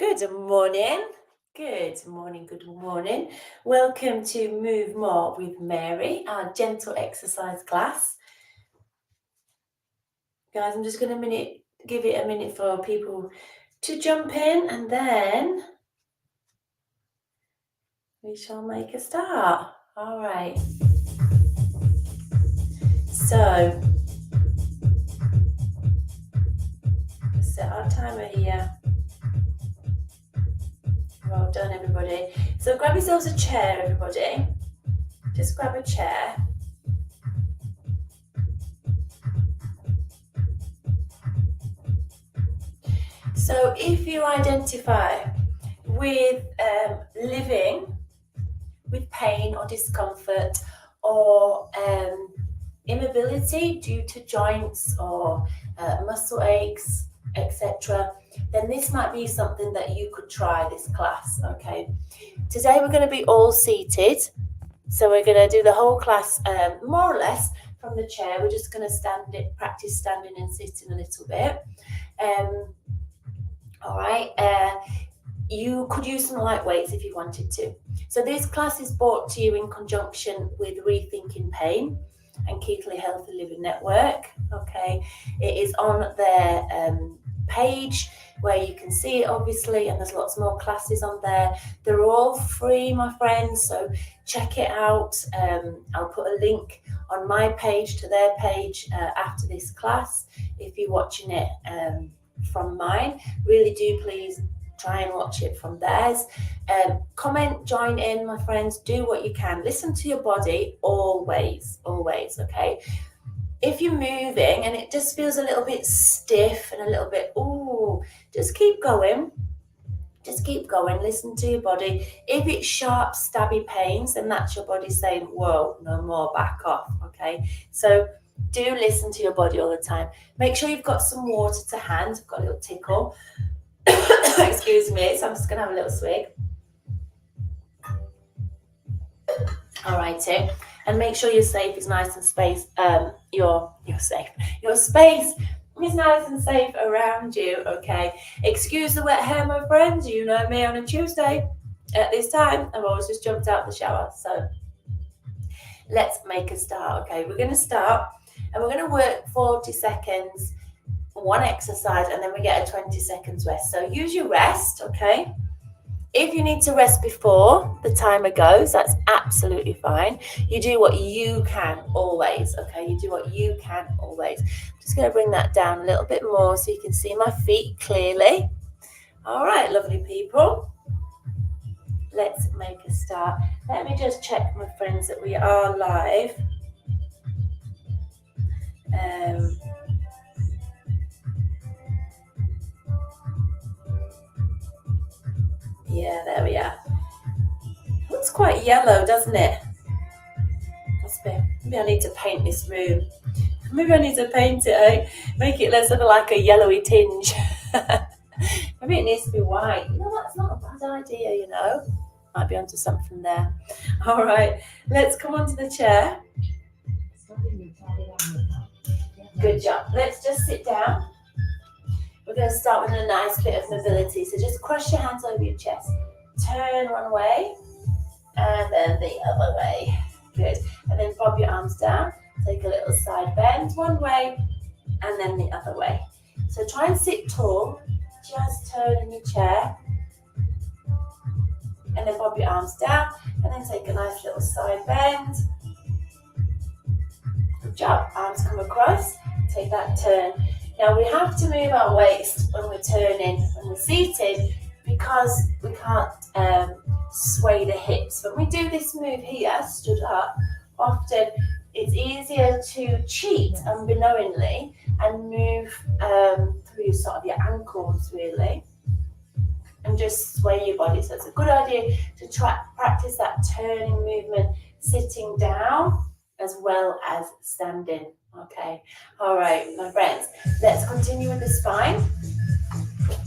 Good morning. Good morning. Good morning. Welcome to Move More with Mary, our gentle exercise class. Guys, I'm just going to give it a minute for people to jump in and then we shall make a start. All right. So, set our timer here. Well done, everybody. So grab yourselves a chair, everybody. Just grab a chair. So if you identify with living with pain or discomfort or immobility due to joints or muscle aches, etc., then this might be something that you could try this class. Okay, today we're going to be all seated, so we're going to do the whole class more or less from the chair. We're just going to practice standing and sitting a little bit. All right, you could use some light weights if you wanted to. So this class is brought to you in conjunction with Rethinking Pain and Keighley Healthy Living Network. Okay, it is on their page where you can see it, obviously, and there's lots more classes on there. They're all free, my friends, so check it out. I'll put a link on my page to their page after this class if you're watching it from mine. Really do please try and watch it from theirs. Comment, join in, my friends. Do what you can. Listen to your body always, okay? If you're moving and it just feels a little bit stiff and a little bit, just keep going. Just keep going. Listen to your body. If it's sharp, stabby pains, then that's your body saying, whoa, no more, back off, okay? So do listen to your body all the time. Make sure you've got some water to hand. I've got a little tickle. Excuse me, so I'm just going to have a little swig. All righty. And make sure your safe is nice and space. Your safe. Your space is nice and safe around you, okay? Excuse the wet hair, my friends. You know me on a Tuesday at this time. I've always just jumped out the shower. So let's make a start, okay? We're going to start and we're going to work 40 seconds, one exercise, and then we get a 20 seconds rest. So use your rest, okay? If you need to rest before the timer goes, that's absolutely fine. You do what you can always, okay? You do what you can always. I'm just going to bring that down a little bit more so you can see my feet clearly. All right, lovely people. Let's make a start. Let me just check, my friends, that we are live. Yeah, there we are. Looks quite yellow, doesn't it? Maybe I need to paint this room. Maybe I need to paint it, eh? Make it less of like a yellowy tinge. Maybe it needs to be white. That's not a bad idea, Might be onto something there. All right, let's come onto the chair. Good job. Let's just sit down. We're going to start with a nice bit of mobility. So just cross your hands over your chest. Turn one way and then the other way. Good. And then bob your arms down. Take a little side bend one way and then the other way. So try and sit tall. Just turn in your chair. And then bob your arms down. And then take a nice little side bend. Good job. Arms come across. Take that turn. Now we have to move our waist when we're turning, when we're seated, because we can't sway the hips. When we do this move here, stood up, often it's easier to cheat unbeknowingly and move through sort of your ankles really, and just sway your body. So it's a good idea to practice that turning movement, sitting down as well as standing. Okay, all right, my friends, let's continue with the spine.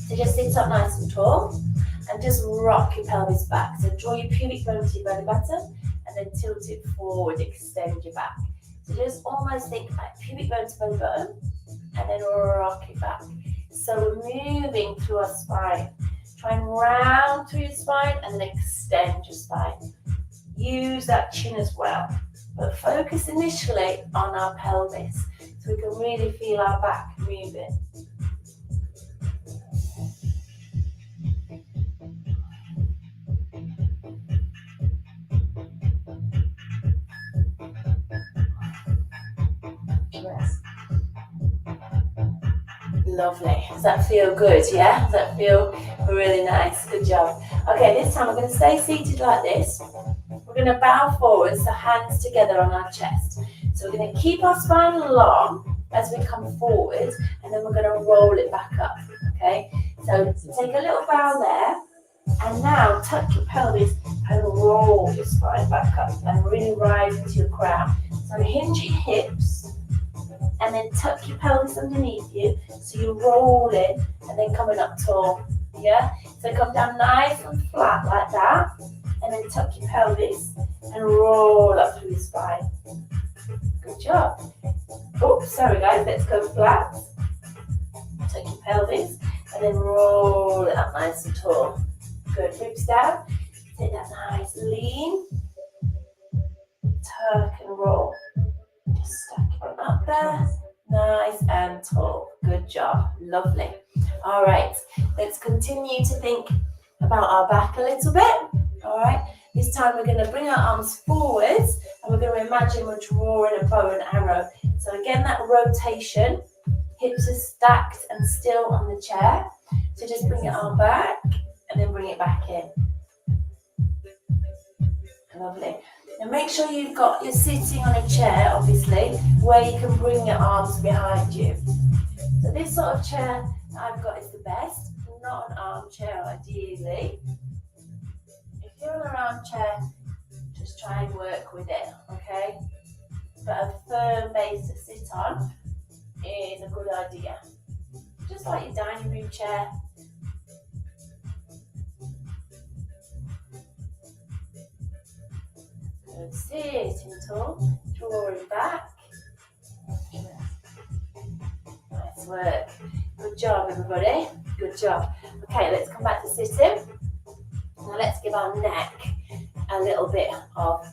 So just sit up nice and tall and just rock your pelvis back. So draw your pubic bone to your belly button and then tilt it forward, extend your back. So just almost think like pubic bone to belly button and then rock it back. So we're moving through our spine, Try and round through your spine and then extend your spine. Use that chin as well. But focus initially on our pelvis so we can really feel our back moving. Yes. Lovely. Does that feel good? Yeah? Does that feel really nice? Good job. Okay, this time we're going to stay seated like this. We're going to bow forwards, the hands together on our chest. So we're going to keep our spine long as we come forward, and then we're going to roll it back up. Okay? So take a little bow there, and now tuck your pelvis and roll your spine back up and really rise into your crown. So hinge your hips, and then tuck your pelvis underneath you, so you're rolling and then coming up tall, yeah? So come down nice and flat like that, and then tuck your pelvis and roll up through your spine. Good job. Oh, sorry guys, let's go flat. Tuck your pelvis, and then roll it up nice and tall. Good, ribs down, take that nice lean, tuck and roll. Just stack it on up there, nice and tall. Good job, lovely. All right, let's continue to think about our back a little bit. All right, this time we're going to bring our arms forwards and we're going to imagine we're drawing a bow and arrow. So again, that rotation, hips are stacked and still on the chair. So just bring your arm back and then bring it back in. Lovely. And make sure you're sitting on a chair, obviously, where you can bring your arms behind you. So this sort of chair I've got is the best, not an armchair ideally. If you're on an armchair, just try and work with it, okay? But a firm base to sit on is a good idea. Just like your dining room chair. Good, sitting tall, drawing back. Nice work. Good job, everybody. Good job. Okay, let's come back to sitting. Now let's give our neck a little bit of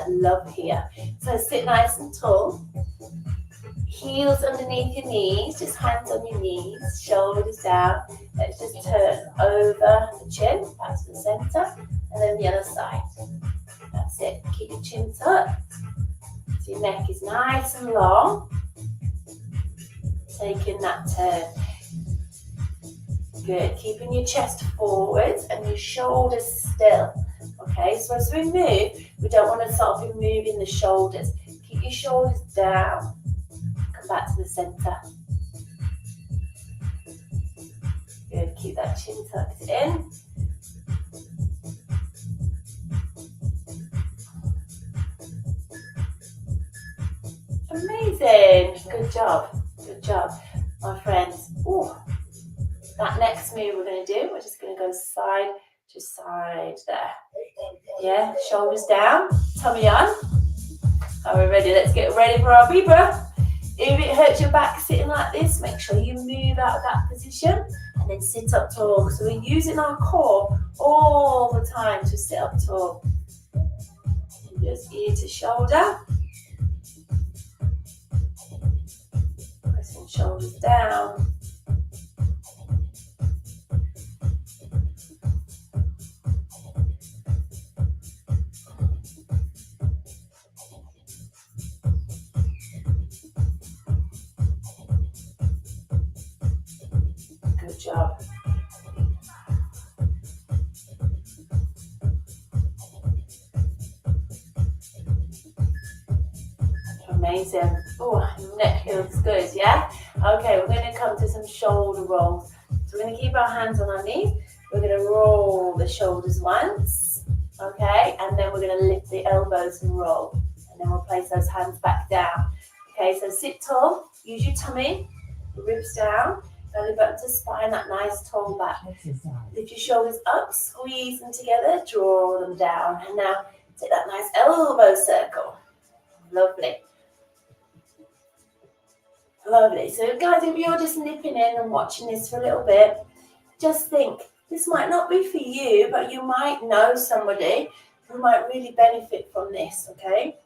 love here. So sit nice and tall. Heels underneath your knees, just hands on your knees, shoulders down. Let's just turn over the chin, back to the center, and then the other side. That's it. Keep your chin tucked. So your neck is nice and long. Taking that turn. Good. Keeping your chest forwards and your shoulders still. Okay, so as we move, we don't want to sort of be moving the shoulders. Keep your shoulders down. Come back to the center. Good. Keep that chin tucked in. Amazing. Good job. Good job, my friends. Ooh. That next move we're going to do, we're just going to go side to side there. Yeah, shoulders down, tummy on. Are we ready? Let's get ready for our vibra. If it hurts your back sitting like this, make sure you move out of that position and then sit up tall. So we're using our core all the time to sit up tall. Just ear to shoulder. Pressing shoulders down. Good job. Amazing. Oh, neck feels good, yeah? Okay, we're going to come to some shoulder rolls. So we're going to keep our hands on our knees. We're going to roll the shoulders once, okay? And then we're going to lift the elbows and roll. And then we'll place those hands back down. Okay, so sit tall, use your tummy, ribs down, belly button to spine, that nice tall back. Lift your shoulders up, squeeze them together, draw them down. And now take that nice elbow circle. Lovely. Lovely. So guys, if you're just nipping in and watching this for a little bit, just think, This might not be for you, but you might know somebody who might really benefit from this, okay?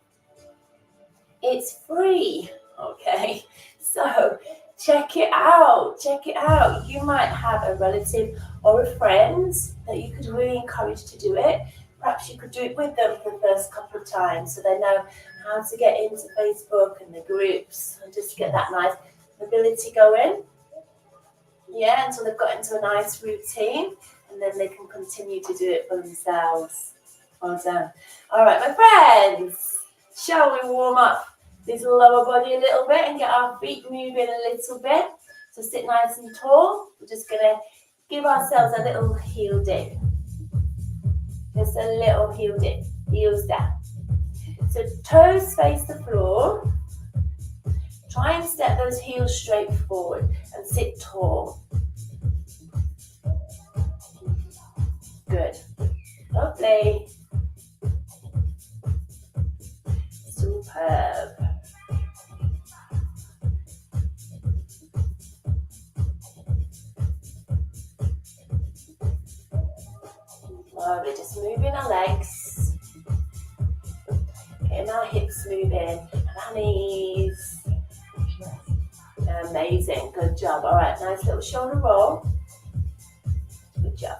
It's free, okay? So check it out, check it out. You might have a relative or a friend that you could really encourage to do it. Perhaps you could do it with them for the first couple of times so they know how to get into Facebook and the groups and just get that nice mobility going. Yeah, until they've got into a nice routine, and then they can continue to do it for themselves. Well done. All right, my friends, shall we warm up this lower body a little bit and get our feet moving a little bit? So sit nice and tall. We're just going to give ourselves a little heel dip. Just a little heel dip, heels down. So toes face the floor. Try and step those heels straight forward and sit tall. Good. Lovely. Superb. Lovely. Just moving our legs. Getting our hips moving. And our knees. Amazing. Good job. All right. Nice little shoulder roll. Good job.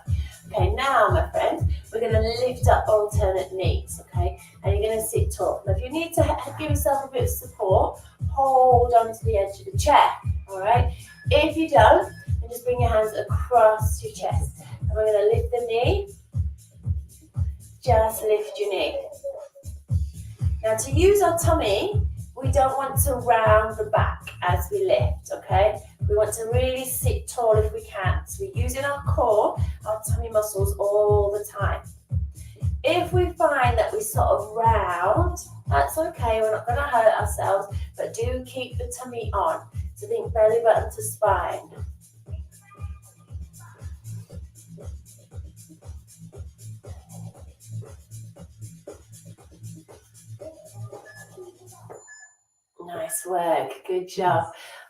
Okay, now, my friends, we're going to lift up alternate knees, okay? And you're going to sit tall. Now, if you need to give yourself a bit of support, hold on to the edge of the chair, all right? If you don't, then just bring your hands across your chest. And we're going to lift the knee. Just lift your knee. Now, to use our tummy, we don't want to round the back as we lift, okay? We want to really sit tall if we can. So we're using our core, our tummy muscles all the time. If we find that we sort of round, that's okay. We're not going to hurt ourselves, but do keep the tummy on. So think belly button to spine. Nice work. Good job.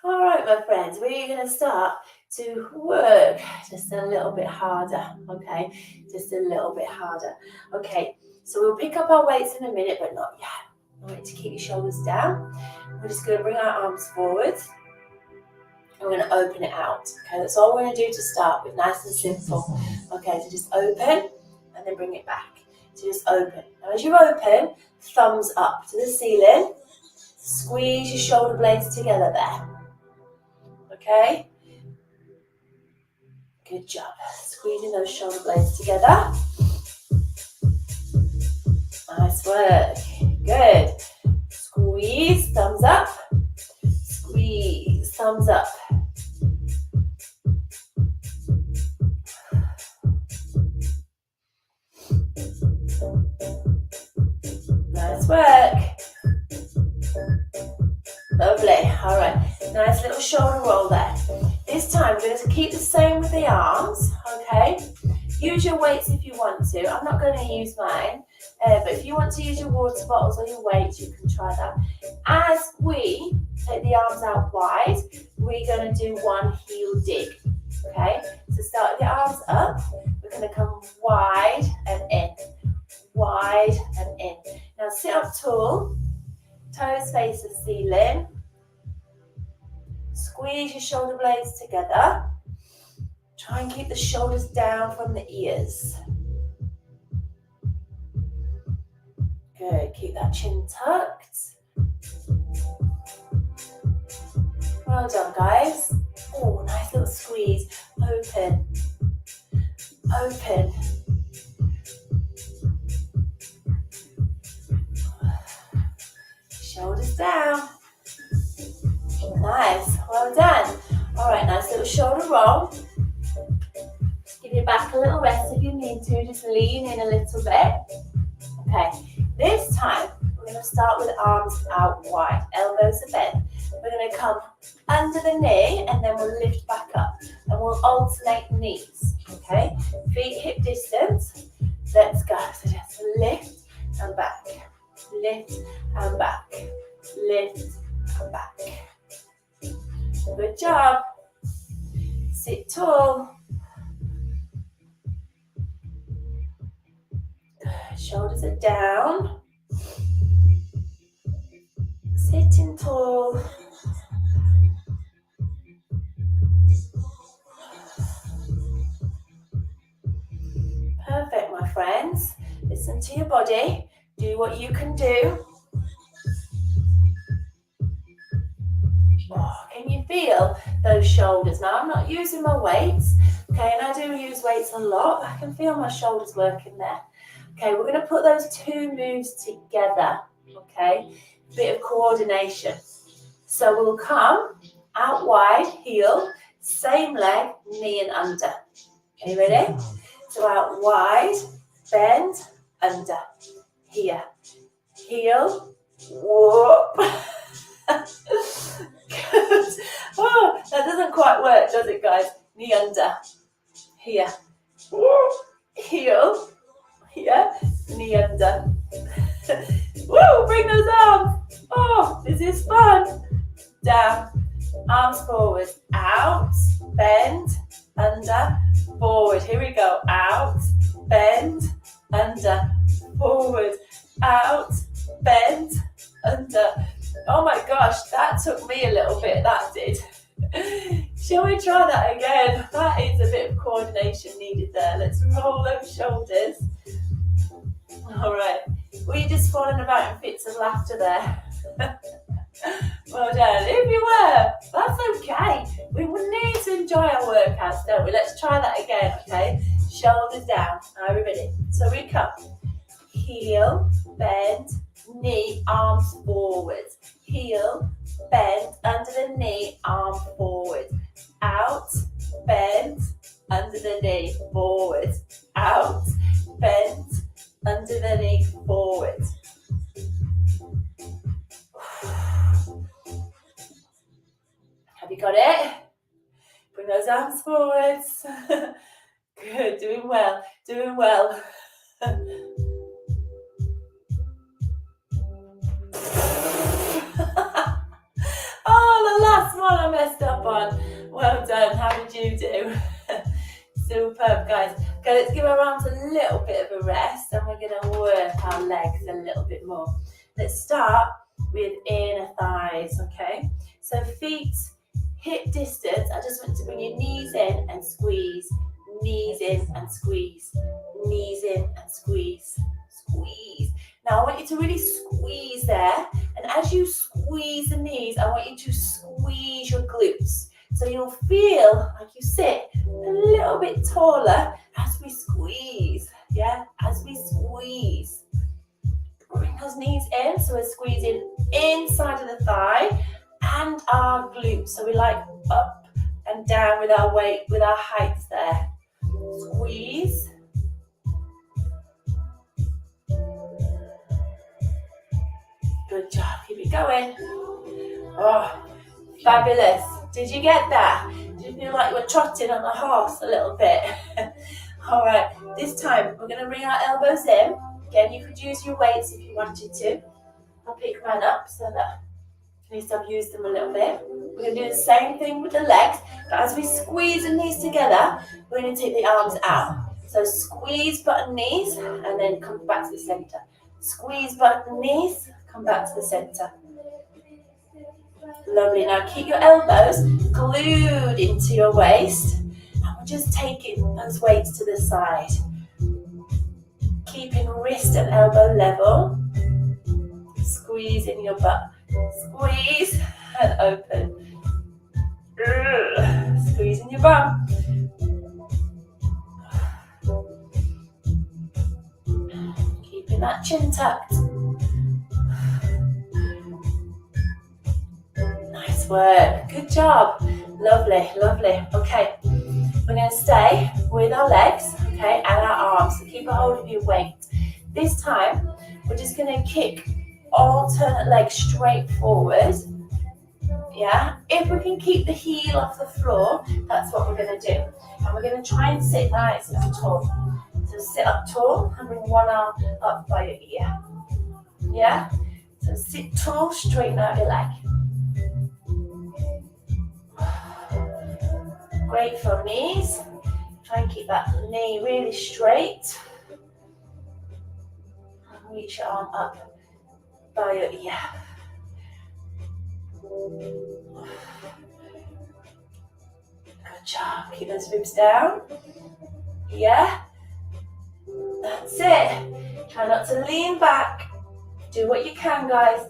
All right, my friends, we're going to start to work just a little bit harder, okay? Just a little bit harder. Okay, so we'll pick up our weights in a minute, but not yet. I want you to keep your shoulders down. We're just going to bring our arms forward. And we're going to open it out, okay? That's all we're going to do to start with, nice and simple. Okay, so just open and then bring it back. So just open. Now, as you open, thumbs up to the ceiling. Squeeze your shoulder blades together there. Okay? Good job. Squeezing those shoulder blades together. Nice work. Good. Squeeze, thumbs up. Squeeze, thumbs up. Nice work. Lovely. All right. Nice little shoulder roll there. This time we're going to keep the same with the arms. Okay. Use your weights if you want to. I'm not going to use mine, but if you want to use your water bottles or your weights, you can try that. As we take the arms out wide, we're going to do one heel dig. Okay. So start with the arms up. We're going to come wide and in. Wide and in. Now sit up tall. Toes face the ceiling. Squeeze your shoulder blades together. Try and keep the shoulders down from the ears. Good. Keep that chin tucked. Well done, guys. Oh, nice little squeeze. Open. Open. Shoulders down. Nice, well done. All right, nice little shoulder roll. Give your back a little rest if you need to. Just lean in a little bit. Okay, this time we're going to start with arms out wide. Elbows are bent. We're going to come under the knee and then we'll lift back up. And we'll alternate knees. Okay, feet hip distance. Let's go. So just lift and back. Lift and back. Lift and back. Good job. Sit tall. Shoulders are down. Sitting tall. Perfect, my friends. Listen to your body. Do what you can do. Oh, can you feel those shoulders? Now, I'm not using my weights, okay, and I do use weights a lot. I can feel my shoulders working there. Okay, we're going to put those two moves together, okay? Bit of coordination. So we'll come out wide, heel, same leg, knee and under. Are you ready? So out wide, bend, under. Here. Heel, whoop. Good. Oh, that doesn't quite work, does it, guys? Knee under. Here. Heel. Here. Knee under. Woo! Bring those arms. Oh, this is fun. Down. Arms forward. Out. Bend. Under. Forward. Here we go. Out. Bend. Under. Forward. Out. Bend. Under. Oh my gosh, that took me a little bit, that did. Shall we try that again? That is a bit of coordination needed there. Let's roll those shoulders. All right. Were you just falling about in fits of laughter there? Well done. If you were, that's okay. We need to enjoy our workouts, don't we? Let's try that again, okay? Shoulders down. Are we ready? So we come. Heel, bend, knee, arms forward. Heel, bend, under the knee, arm forward. Out, bend, under the knee, forward. Out, bend, under the knee, forward. Have you got it? Bring those arms forwards. Good, doing well, doing well. Oh, the last one I messed up on. Well done, how did you do? Superb, guys. Okay, let's give our arms a little bit of a rest and we're going to work our legs a little bit more. Let's start with inner thighs, okay? So feet hip distance. I just want to bring your knees in and squeeze. Knees in and squeeze. Knees in and squeeze. Squeeze. Now I want you to really squeeze there, and as you squeeze the knees, I want you to squeeze your glutes. So you'll feel like you sit a little bit taller as we squeeze, yeah? As we squeeze. Bring those knees in, so we're squeezing inside of the thigh and our glutes. So we like up and down with our weight, with our height there. Squeeze. Good job, keep it going. Oh, fabulous. Did you get that? Did you feel like you were trotting on the horse a little bit? All right, this time we're going to bring our elbows in. Again, you could use your weights if you wanted to. I'll pick mine up so that at least I've used them a little bit. We're going to do the same thing with the legs, but as we squeeze the knees together, we're going to take the arms out. So squeeze button knees and then come back to the center. Squeeze button knees, come back to the center. Lovely. Now keep your elbows glued into your waist. And we're just taking those weights to the side. Keeping wrist and elbow level. Squeezing your butt. Squeeze and open. Squeezing your bum. Keeping that chin tucked. Nice work. Good job. Lovely, lovely. Okay, we're going to stay with our legs, okay, and our arms. So keep a hold of your weight. This time, we're just going to kick alternate legs straight forward. Yeah, if we can keep the heel off the floor, that's what we're going to do. And we're going to try and sit nice and tall. So sit up tall and bring one arm up by your ear. Yeah, so sit tall, straighten out your leg. Great for knees. Try and keep that knee really straight. Reach your arm up by your ear. Good job. Keep those ribs down. Yeah. That's it. Try not to lean back. Do what you can, guys.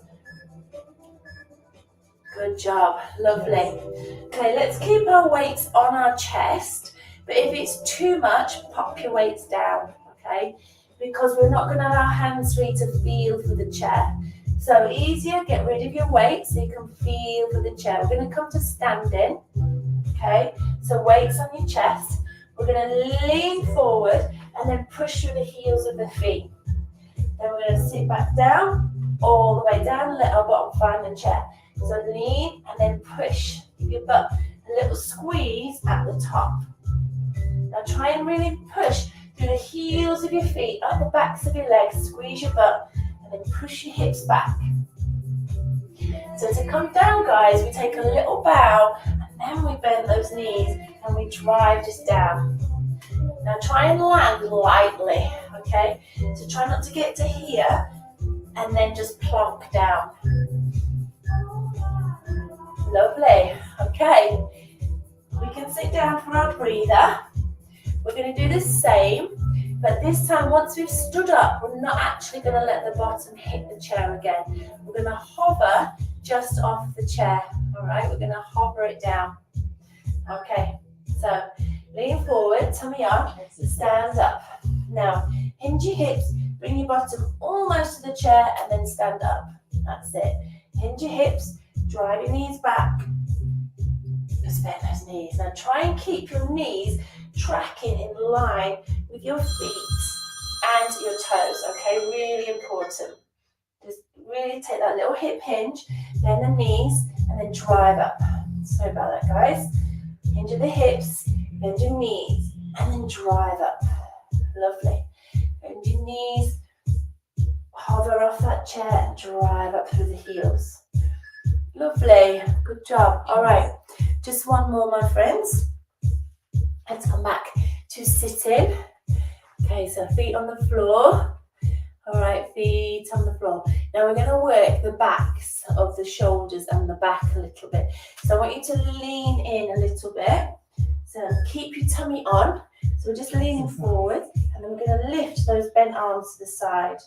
Good job. Lovely. Okay, let's keep our weights on our chest. But if it's too much, pop your weights down, okay? Because we're not going to have our hands free to feel for the chair. So easier, get rid of your weights so you can feel for the chair. We're going to come to standing, okay? So weights on your chest. We're going to lean forward and then push through the heels of the feet. Then we're going to sit back down, all the way down, let our bottom find the chair. So lean and then push. Give your butt a little squeeze at the top. Now try and really push through the heels of your feet, up the backs of your legs, squeeze your butt, and then push your hips back. So to come down, guys, we take a little bow, and then we bend those knees, and we drive just down. Now try and land lightly, okay? So try not to get to here, and then just plonk down. Lovely. Okay, we can sit down for our breather. We're going to do the same, but this time once we've stood up, we're not actually going to let the bottom hit the chair again. We're going to hover just off the chair, all right? We're going to hover it down. Okay, so lean forward, tummy up, stand up. Now, hinge your hips, bring your bottom almost to the chair, and then stand up. That's it. Hinge your hips, drive your knees back, just bend those knees. Now try and keep your knees tracking in line with your feet and your toes, okay? Really important. Just really take that little hip hinge, bend the knees, and then drive up. Sorry about that, guys. Hinge at the hips, bend your knees, and then drive up. Lovely. Bend your knees, hover off that chair, and drive up through the heels. Lovely, good job. All right, just one more, my friends. Let's come back to sitting. Okay, so feet on the floor. All right, feet on the floor. Now we're going to work the backs of the shoulders and the back a little bit. So I want you to lean in a little bit. So keep your tummy on. So we're just leaning forward, and then we're going to lift those bent arms to the side,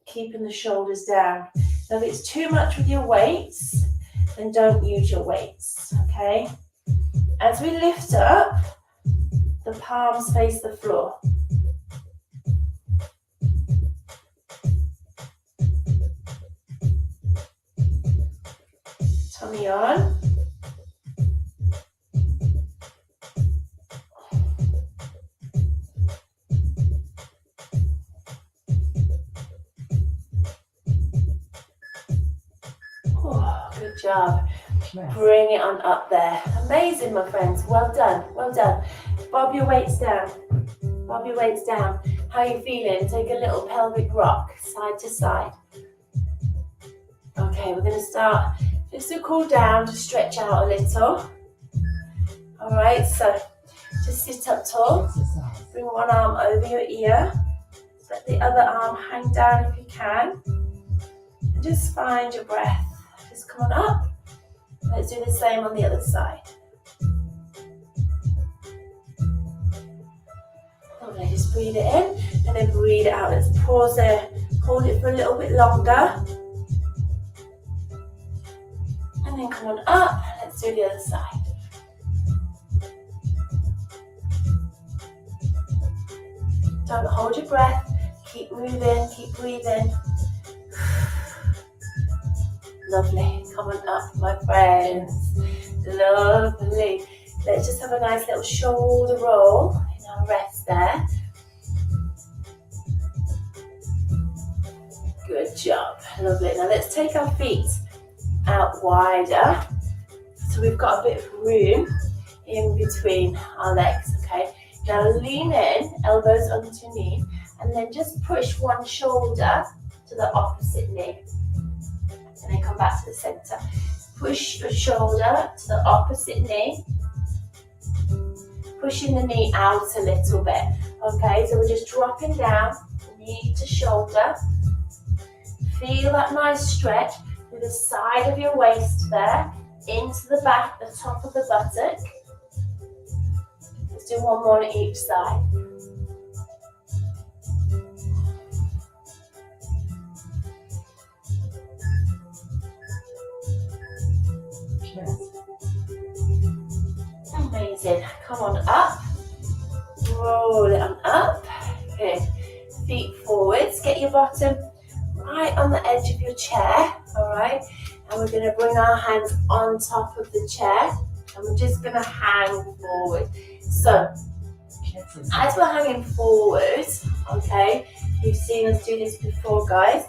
keeping the shoulders down. Now, if it's too much with your weights, then don't use your weights, okay? As we lift up, the palms face the floor. Tummy on. Good job. Bring it on up there. Amazing, my friends. Well done. Well done. Bob your weights down. Bob your weights down. How are you feeling? Take a little pelvic rock, side to side. Okay, we're going to start just to cool down, to stretch out a little. All right, so just sit up tall. Bring one arm over your ear. Let the other arm hang down if you can. And just find your breath. Just come on up. Let's do the same on the other side. Lovely, just breathe it in and then breathe it out. Let's pause there. Hold it for a little bit longer. And then come on up. Let's do the other side. Don't hold your breath. Keep moving, keep breathing. Lovely. Come on up, my friends. Lovely. Let's just have a nice little shoulder roll in our rest there. Good job. Lovely. Now let's take our feet out wider. So we've got a bit of room in between our legs, okay? Now lean in, elbows underneath, and then just push one shoulder to the opposite knee. And then come back to the center. Push your shoulder to the opposite knee. Pushing the knee out a little bit. Okay, so we're just dropping down. And knee to shoulder. Feel that nice stretch through the side of your waist there, into the back, the top of the buttock. Let's do one more on each side. Amazing. Come on up. Roll it on up. Good. Feet forwards. Get your bottom right on the edge of your chair. All right. And we're going to bring our hands on top of the chair. And we're just going to hang forward. So, as we're hanging forward, okay, you've seen us do this before, guys.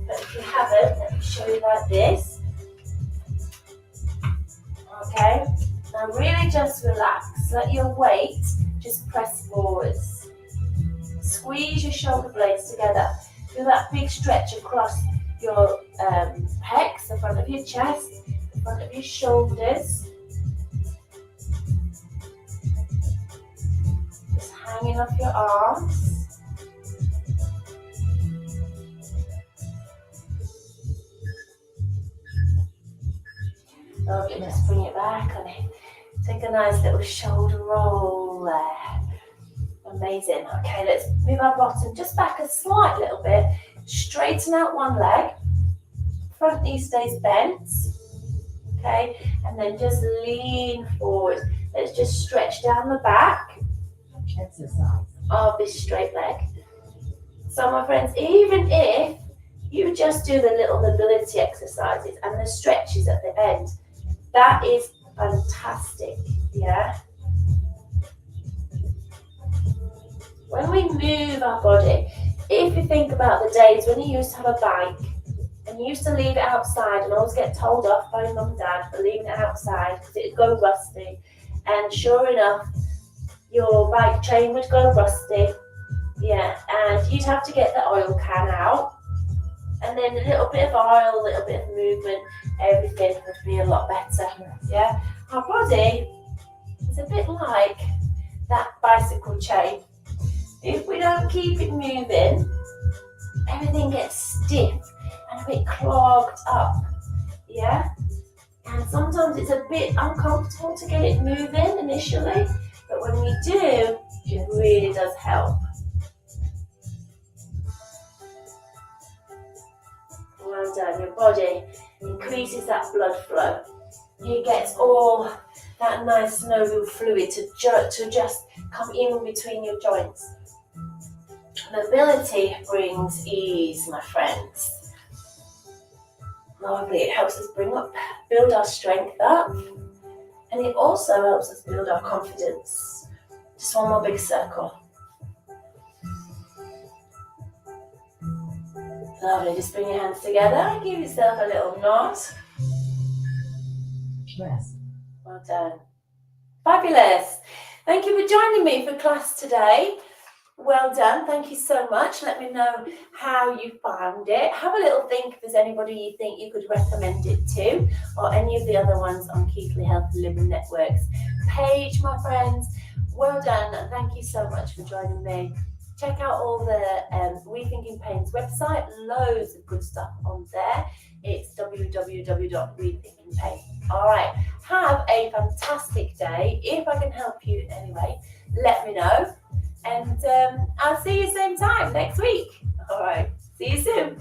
But if you haven't, let me show you like this. Okay. Now really just relax. Let your weight just press forwards. Squeeze your shoulder blades together. Feel that big stretch across your pecs, the front of your chest, the front of your shoulders. Just hanging off your arms. Lovely, just bring it back on it. Take a nice little shoulder roll there. Amazing. Okay, let's move our bottom just back a slight little bit. Straighten out one leg. Front knee stays bent. Okay, and then just lean forward. Let's just stretch down the back of this straight leg. So my friends, even if you just do the little mobility exercises and the stretches at the end, that is fantastic, yeah? When we move our body, if you think about the days when you used to have a bike and you used to leave it outside and always get told off by your mum and dad for leaving it outside because it would go rusty, and sure enough, your bike chain would go rusty, yeah, and you'd have to get the oil can out, and then a little bit of oil, a little bit of movement, everything would be a lot better, yeah? Our body is a bit like that bicycle chain. If we don't keep it moving, everything gets stiff and a bit clogged up, yeah? And sometimes it's a bit uncomfortable to get it moving initially, but when we do, it really does help. Well done. Your body increases that blood flow. It gets all that nice synovial fluid to just come in between your joints. Mobility brings ease, my friends. Lovely. It helps us build our strength up, and it also helps us build our confidence. Just one more big circle. Lovely. Just bring your hands together. Give yourself a little nod. Yes. Well done. Fabulous. Thank you for joining me for class today. Well done. Thank you so much. Let me know how you found it. Have a little think if there's anybody you think you could recommend it to, or any of the other ones on Keighley Healthy Living Network's page, my friends. Well done, and thank you so much for joining me. Check out all the Rethinking Pain's website. Loads of good stuff on there. It's www.rethinkingpain. All right. Have a fantastic day. If I can help you in any way, let me know. And I'll see you same time next week. All right. See you soon.